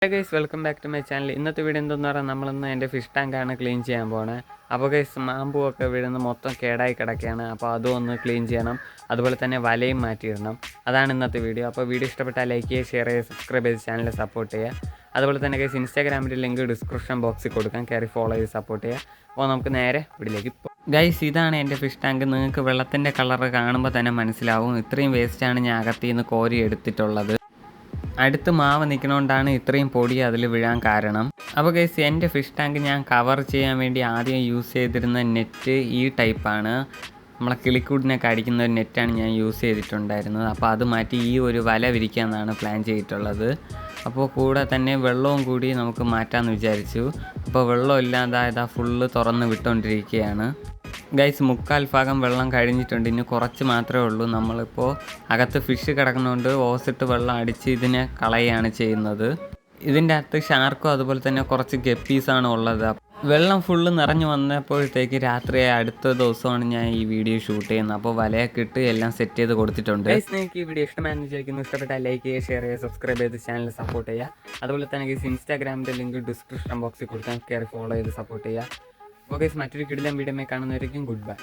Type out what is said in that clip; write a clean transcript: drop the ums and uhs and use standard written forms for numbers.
Guys welcome back to my channel. ഇന്നത്തെ video എന്തെന്ന് പറഞ്ഞാൽ നമ്മളിന്ന് എൻ്റെ ഫിഷ് ടാങ്കാണ് ക്ലീൻ ചെയ്യാൻ പോണത്. അപ്പോൾ ഗൈസ് മാമ്പൂ ഒക്കെ വീഴുന്ന മൊത്തം കേടായി കിടക്കുകയാണ്. അപ്പോൾ അതും ഒന്ന് ക്ലീൻ ചെയ്യണം. അതുപോലെ തന്നെ വലയും മാറ്റിയിടണം. അതാണ് ഇന്നത്തെ വീഡിയോ. അപ്പോൾ വീഡിയോ ഇഷ്ടപ്പെട്ടാൽ ലൈക്ക് ചെയ്യുക, ഷെയർ ചെയ്യുക, സബ്സ്ക്രൈബ് ചെയ്ത് ചാനൽ സപ്പോർട്ട് ചെയ്യുക. അതുപോലെ തന്നെ ഗൈസ് ഇൻസ്റ്റാഗ്രാമിൻ്റെ ലിങ്ക് ഡിസ്ക്രിപ്ഷൻ ബോക്സിൽ കൊടുക്കാം, കയറി ഫോളോ ചെയ്ത് സപ്പോർട്ട് ചെയ്യുക. അപ്പോൾ നമുക്ക് നേരെ വീഡിയോയിലേക്ക് പോകാം. ഗൈസ് ഇതാണ് എൻ്റെ ഫിഷ് ടാങ്ക്. നിങ്ങൾക്ക് വെള്ളത്തിൻ്റെ കളറ് കാണുമ്പോൾ തന്നെ മനസ്സിലാവും. ഇത്രയും വേസ്റ്റാണ് ഞാൻ അകത്തിൽ നിന്ന് കോരി എടുത്തിട്ടുള്ളത്. അടുത്ത് മാവ് നിൽക്കണോണ്ടാണ് ഇത്രയും പൊടി അതിൽ വീഴാൻ കാരണം. അപ്പോൾ ഗൈസ് എൻ്റെ ഫിഷ് ടാങ്ക് ഞാൻ കവർ ചെയ്യാൻ വേണ്ടി ആദ്യം യൂസ് ചെയ്തിരുന്ന നെറ്റ് ഈ ടൈപ്പാണ്. നമ്മളെ കിളിക്കൂടിനൊക്കെ അടിക്കുന്ന ഒരു നെറ്റാണ് ഞാൻ യൂസ് ചെയ്തിട്ടുണ്ടായിരുന്നത്. അപ്പോൾ അത് മാറ്റി ഈ ഒരു വല വിരിക്കാമെന്നാണ് പ്ലാൻ ചെയ്തിട്ടുള്ളത്. അപ്പോൾ കൂടെ തന്നെ വെള്ളവും കൂടി നമുക്ക് മാറ്റാമെന്ന് വിചാരിച്ചു. അപ്പോൾ വെള്ളം ഇല്ലാതായത് ഫുള്ള് തുറന്ന് വിട്ടുകൊണ്ടിരിക്കുകയാണ്. ഗൈസ് മുക്കാൽ ഭാഗം വെള്ളം കഴിഞ്ഞിട്ടുണ്ട്. ഇനി കുറച്ച് മാത്രമേ ഉള്ളൂ. നമ്മളിപ്പോൾ അകത്ത് ഫിഷ് കിടക്കുന്നതുകൊണ്ട് ഓസിട്ട് വെള്ളം അടിച്ച് ഇതിനെ കളയുകയാണ് ചെയ്യുന്നത്. ഇതിൻ്റെ അകത്ത് ഷാർക്കും അതുപോലെ തന്നെ കുറച്ച് ഗപ്പീസാണ് ഉള്ളത്. വെള്ളം ഫുള്ള് നിറഞ്ഞു വന്നപ്പോഴത്തേക്ക് രാത്രിയായി അടുത്ത ദിവസമാണ് ഞാൻ ഈ വീഡിയോ ഷൂട്ട് ചെയ്യുന്നത്. അപ്പോൾ വലയൊക്കെ ഇട്ട് എല്ലാം സെറ്റ് ചെയ്ത് കൊടുത്തിട്ടുണ്ട്. നിങ്ങൾക്ക് ഈ വീഡിയോ ഇഷ്ടമായെന്ന് വിചാരിക്കുന്നു. ഇഷ്ടപ്പെട്ടാൽ ലൈക്ക് ചെയ്യുക, ഷെയർ ചെയ്യുക, സബ്സ്ക്രൈബ് ചെയ്ത് ചാനൽ സപ്പോർട്ട് ചെയ്യുക. അതുപോലെ തന്നെ ഗൈസ് ഇൻസ്റ്റാഗ്രാമിൻ്റെ ലിങ്ക് ഡിസ്ക്രിപ്ഷൻ ബോക്സിൽ കൊടുക്കാൻ കയറി ഫോളോ ചെയ്ത് സപ്പോർട്ട് ചെയ്യുക. ഓക്കെ, മറ്റൊരു കിടിലൻ വീഡിയോ കാണുന്നവരേക്കും ഗുഡ് ബൈ.